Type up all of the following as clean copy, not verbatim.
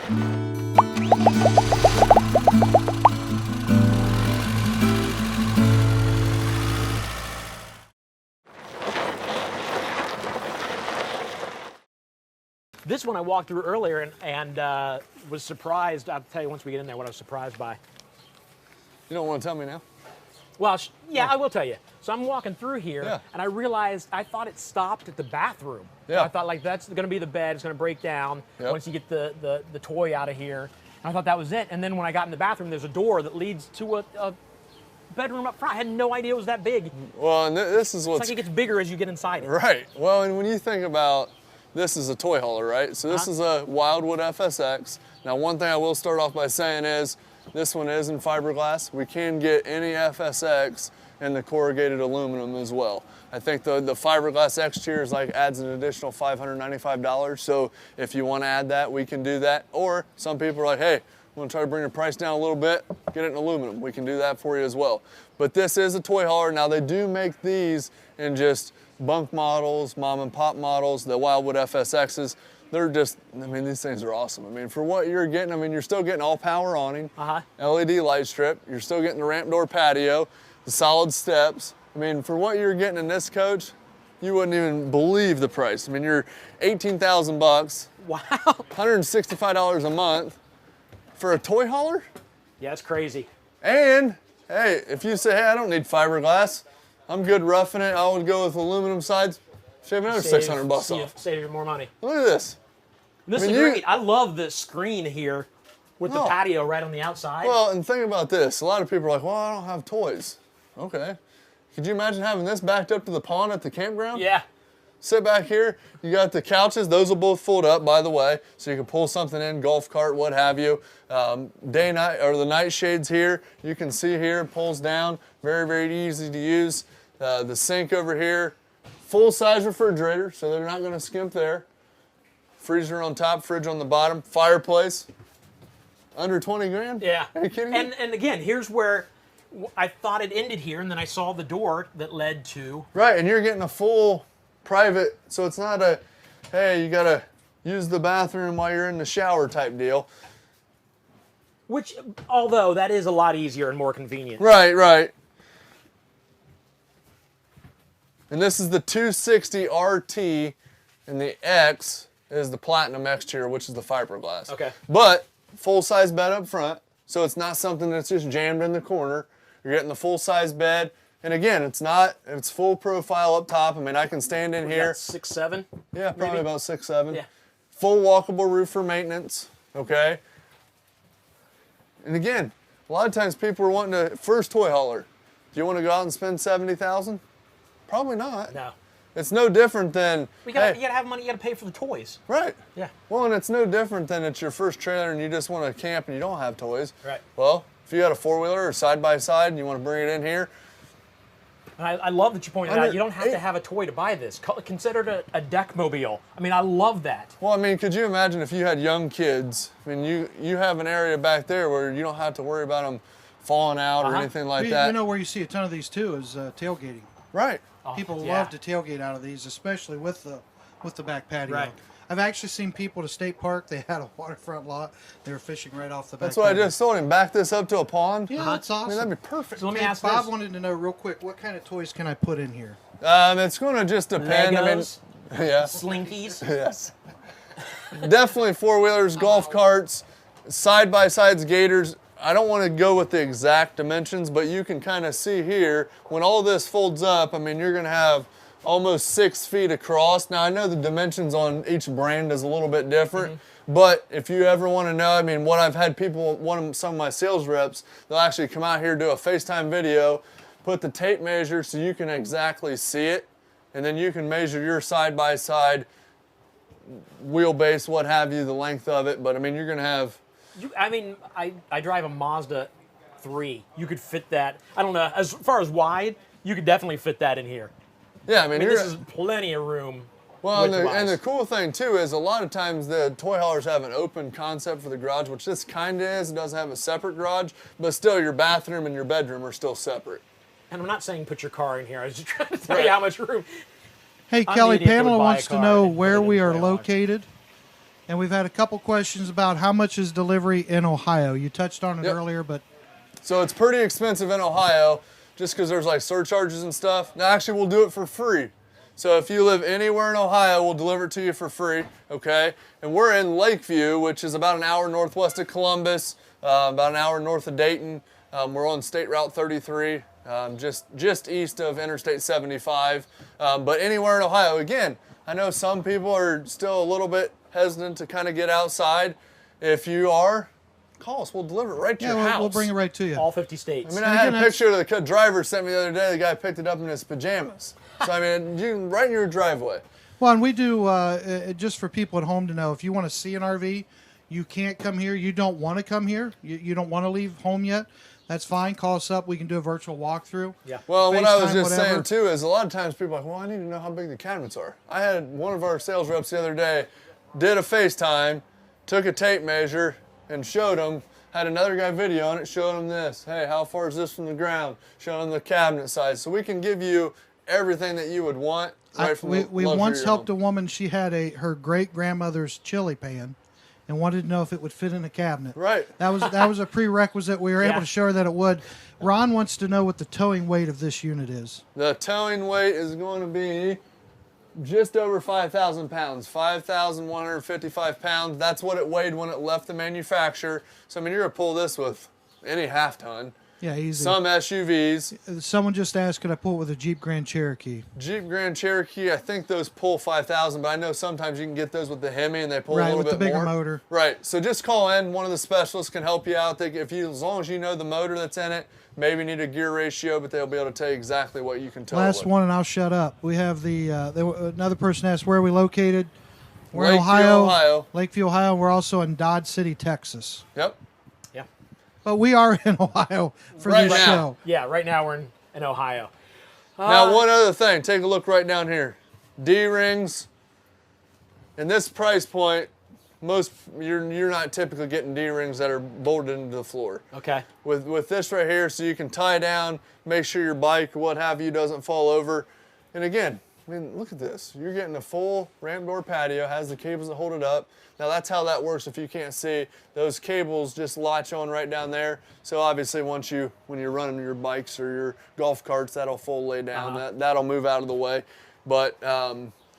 This one I walked through earlier and was surprised. I'll tell you once we get in there what I was surprised by. You don't want to tell me now? Well, yeah, I will tell you. So I'm walking through here, and I realized I thought it stopped at the bathroom. Yeah. I thought, like, that's going to be the bed. It's going to break down once you get the toy out of here. And I thought that was it. And then when I got in the bathroom, there's a door that leads to a bedroom up front. I had no idea it was that big. Well, and this is what's... It's like it gets bigger as you get inside it. Right. Well, and when you think about... This is a toy hauler, right? So this is a Wildwood FSX. Now, one thing I will start off by saying is, this one is in fiberglass. We can get any FSX in the corrugated aluminum as well. I think the fiberglass exterior adds an additional $595. So if you want to add that, we can do that. Or some people are like, hey, I'm gonna try to bring the price down a little bit, get it in aluminum. We can do that for you as well. But this is a toy hauler. Now they do make these in just bunk models, mom and pop models, the Wildwood FSXs. They're just, I mean, these things are awesome. I mean, for what you're getting, I mean, you're still getting all power awning, LED light strip, you're still getting the ramp door patio, the solid steps. I mean, for what you're getting in this coach, you wouldn't even believe the price. I mean, you're 18,000 bucks. Wow. $165 a month for a toy hauler? Yeah, it's crazy. And, hey, if you say, hey, I don't need fiberglass, I'm good roughing it, I would go with aluminum sides, shave another 600 bucks off. Save you more money. Look at this. This is great. I love the screen here with the patio right on the outside. Well, and think about this. A lot of people are like, well, I don't have toys. Okay. Could you imagine having this backed up to the pond at the campground? Yeah. Sit back here. You got the couches. Those will both fold up, by the way, so you can pull something in, golf cart, what have you. Day, night, or the night shades here. You can see here, it pulls down. Very, very easy to use. The sink over here. Full-size refrigerator, so they're not going to skimp there. Freezer on top, fridge on the bottom. Fireplace. Under 20 grand? Yeah. Are you kidding me? And again, here's where I thought it ended here, and then I saw the door that led to... Right, and you're getting a full private, so it's not a, hey, you got to use the bathroom while you're in the shower type deal. Which, although that is a lot easier and more convenient. Right, right. And this is the 260RT, and the X is the Platinum exterior, which is the fiberglass. Okay. But full-size bed up front, so it's not something that's just jammed in the corner. You're getting the full-size bed, and again, it's full profile up top. I mean, I can stand in here. 6'7"? Yeah, probably maybe? about 6'7". Yeah. Full walkable roof for maintenance, okay? And again, a lot of times people are wanting to, first toy hauler, do you want to go out and spend $70,000? Probably not. No. It's no different than, You gotta have money, you gotta pay for the toys. Right. Yeah. Well, and it's no different than it's your first trailer and you just want to camp and you don't have toys. Right. Well, if you got a four-wheeler or side-by-side and you want to bring it in here. And I love that you pointed out, you don't have to have a toy to buy this. Consider it a deck mobile. I mean, I love that. Well, I mean, could you imagine if you had young kids? I mean, you have an area back there where you don't have to worry about them falling out or anything like that. You know where you see a ton of these too is tailgating. Right. People love to tailgate out of these, especially with the back patio. Right. I've actually seen people at a state park, they had a waterfront lot, they were fishing right off the back That's what patio. I just told him, back this up to a pond. Yeah, that's awesome. I mean, that'd be perfect. So let me Hey, ask Bob this. wanted to know real quick, what kind of toys can I put in here? It's going to just depend. Legos, I mean, yeah. Slinkies. Yes. Definitely four-wheelers, golf carts, side-by-sides, gators. I don't want to go with the exact dimensions, but you can kind of see here, when all this folds up, I mean, you're going to have almost 6 feet across. Now, I know the dimensions on each brand is a little bit different, but if you ever want to know, I mean, what I've had people, some of my sales reps, they'll actually come out here, do a FaceTime video, put the tape measure so you can exactly see it, and then you can measure your side-by-side wheelbase, what have you, the length of it. But, I mean, you're going to have... I mean, I drive a Mazda 3. You could fit that. I don't know. As far as wide, you could definitely fit that in here. Yeah, I mean this is plenty of room. Well, and the cool thing, too, is a lot of times the toy haulers have an open concept for the garage, which this kind of is. It doesn't have a separate garage, but still your bathroom and your bedroom are still separate. And I'm not saying put your car in here. I was just trying to tell you how much room. Hey, I'm Kelly, the idiot that Pamela would buy a wants to car know and where put it we in are the garage. located. And we've had a couple questions about how much is delivery in Ohio. You touched on it Yep. earlier, but So it's pretty expensive in Ohio just because there's like surcharges and stuff. Now actually we'll do it for free. So if you live anywhere in Ohio, we'll deliver it to you for free, okay? And we're in Lakeview, which is about an hour northwest of Columbus, about an hour north of Dayton. We're on State Route 33, just east of Interstate 75. But anywhere in Ohio, again, I know some people are still a little bit hesitant to kind of get outside. If you are, call us. We'll deliver it right to your house. we'll bring it right to you. All 50 states. I mean, I had a picture of the driver sent me the other day. The guy picked it up in his pajamas. So, I mean, you can right in your driveway. Well, and we do, just for people at home to know, if you want to see an RV, you can't come here. You don't want to come here. You don't want to leave home yet. That's fine. Call us up. We can do a virtual walkthrough. Yeah. Well, what I was FaceTime, just whatever. saying, too, is a lot of times people are like, well, I need to know how big the cabinets are. I had one of our sales reps the other day, did a FaceTime, took a tape measure, and showed him. Had another guy video on it, showed him this. Hey, how far is this from the ground? Showing him the cabinet size. So we can give you everything that you would want right from the We luxury once of your helped home. a woman. She had her great grandmother's chili pan, and wanted to know if it would fit in a cabinet. Right. That was a prerequisite. We were able to show her that it would. Ron wants to know what the towing weight of this unit is. The towing weight is going to be just over 5,000 pounds, 5,155 pounds. That's what it weighed when it left the manufacturer. So, I mean, you're going to pull this with any half ton. Yeah, easy. Some SUVs. Someone just asked, could I pull it with a Jeep Grand Cherokee? Jeep Grand Cherokee, I think those pull 5,000, but I know sometimes you can get those with the Hemi and they pull a Right, little with bit the bigger more. motor. Right, so just call in. One of the specialists can help you out. As long as you know the motor that's in it, maybe need a gear ratio, but they'll be able to tell you exactly what you can tow Last with. one, and I'll shut up. We have another person asked where are we located. We're in Lakeview, Ohio. Lakeview, Ohio. We're also in Dodge City, Texas. Yep. Yeah. But we are in Ohio for Right this now. show. Yeah, right now we're in Ohio. Now, one other thing. Take a look right down here. D-rings. In this price point, you're not typically getting D-rings that are bolted into the floor. Okay. With this right here, so you can tie down, make sure your bike or what have you doesn't fall over. And again, I mean, look at this. You're getting a full ramp door patio, has the cables that hold it up. Now that's how that works if you can't see. Those cables just latch on right down there. So obviously when you're running your bikes or your golf carts, that'll full lay down. That'll move out of the way. But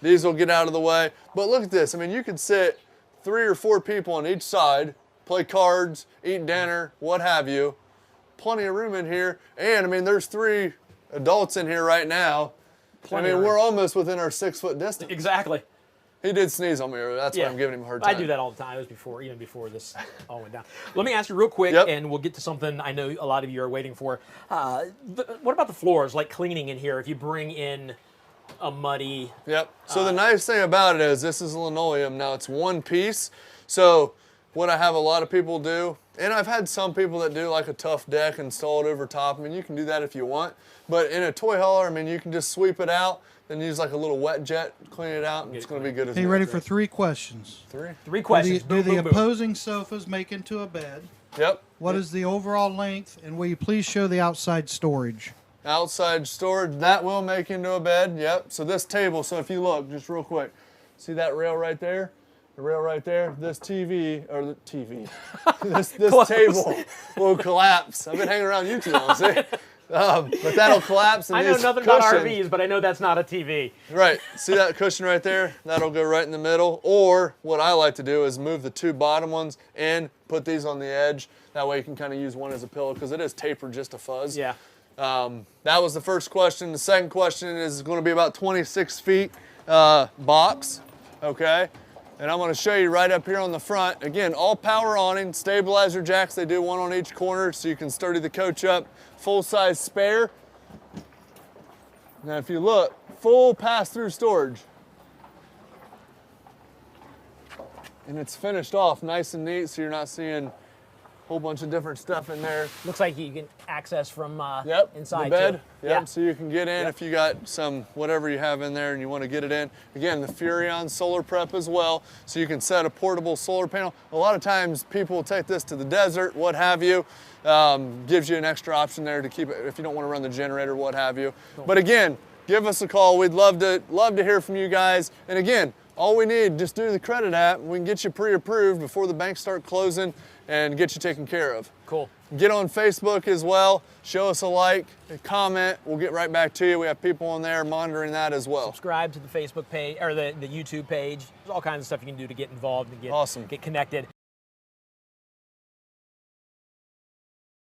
these will get out of the way. But look at this. I mean, you could sit 3 or 4 people on each side, play cards, eat dinner, what have you. Plenty of room in here. And I mean, there's 3 adults in here right now. Plenty I of mean, room. we're almost within our 6-foot distance. Exactly. He did sneeze on me earlier. That's why I'm giving him a hard time. I do that all the time. It was even before this all went down. Let me ask you real quick, Yep. and we'll get to something I know a lot of you are waiting for. What about the floors, like cleaning in here? If you bring in a muddy... Yep. So the nice thing about it is this is linoleum. Now it's one piece. So what I have a lot of people do, and I've had some people that do like a tough deck installed over top. I mean, you can do that if you want. But in a toy hauler, I mean, you can just sweep it out, then use like a little wet jet, clean it out, and it's going to be good as Are you new. ready for 3 questions? 3? 3 questions. Do Boom, the boom, boom. opposing sofas make into a bed? Yep. What is the overall length? And will you please show the outside storage? Outside storage, that will make into a bed. Yep. So this table, so if you look, just real quick, see that rail right there? The rail right there, this TV, or the TV, this table will collapse. I've been hanging around you too long, see? But that'll collapse. And I know these nothing about cushions- RVs, but I know that's not a TV. Right. See that cushion right there? That'll go right in the middle. Or what I like to do is move the 2 bottom ones and put these on the edge. That way you can kind of use one as a pillow because it is tapered just a fuzz. Yeah. That was the first question. The second question is going to be about 26 feet box. Okay. And I'm going to show you right up here on the front. Again, all power awning, stabilizer jacks. They do one on each corner so you can sturdy the coach up. Full-size spare. Now if you look, full pass-through storage. And it's finished off nice and neat so you're not seeing a whole bunch of different stuff in there. Looks like you can access from Yep, inside the bed. too. Yep, Yeah. so you can get in if you got some whatever you have in there and you want to get it in. Again, the Furrion solar prep as well, so you can set a portable solar panel. A lot of times people will take this to the desert, what have you. Gives you an extra option there to keep it if you don't want to run the generator, what have you. But again, give us a call. We'd love to hear from you guys. And again, all we need, just do the credit app. We can get you pre-approved before the banks start closing and get you taken care of. Cool. Get on Facebook as well. Show us a like, a comment. We'll get right back to you. We have people on there monitoring that as well. Subscribe to the Facebook page or the YouTube page. There's all kinds of stuff you can do to get involved and Awesome. get connected.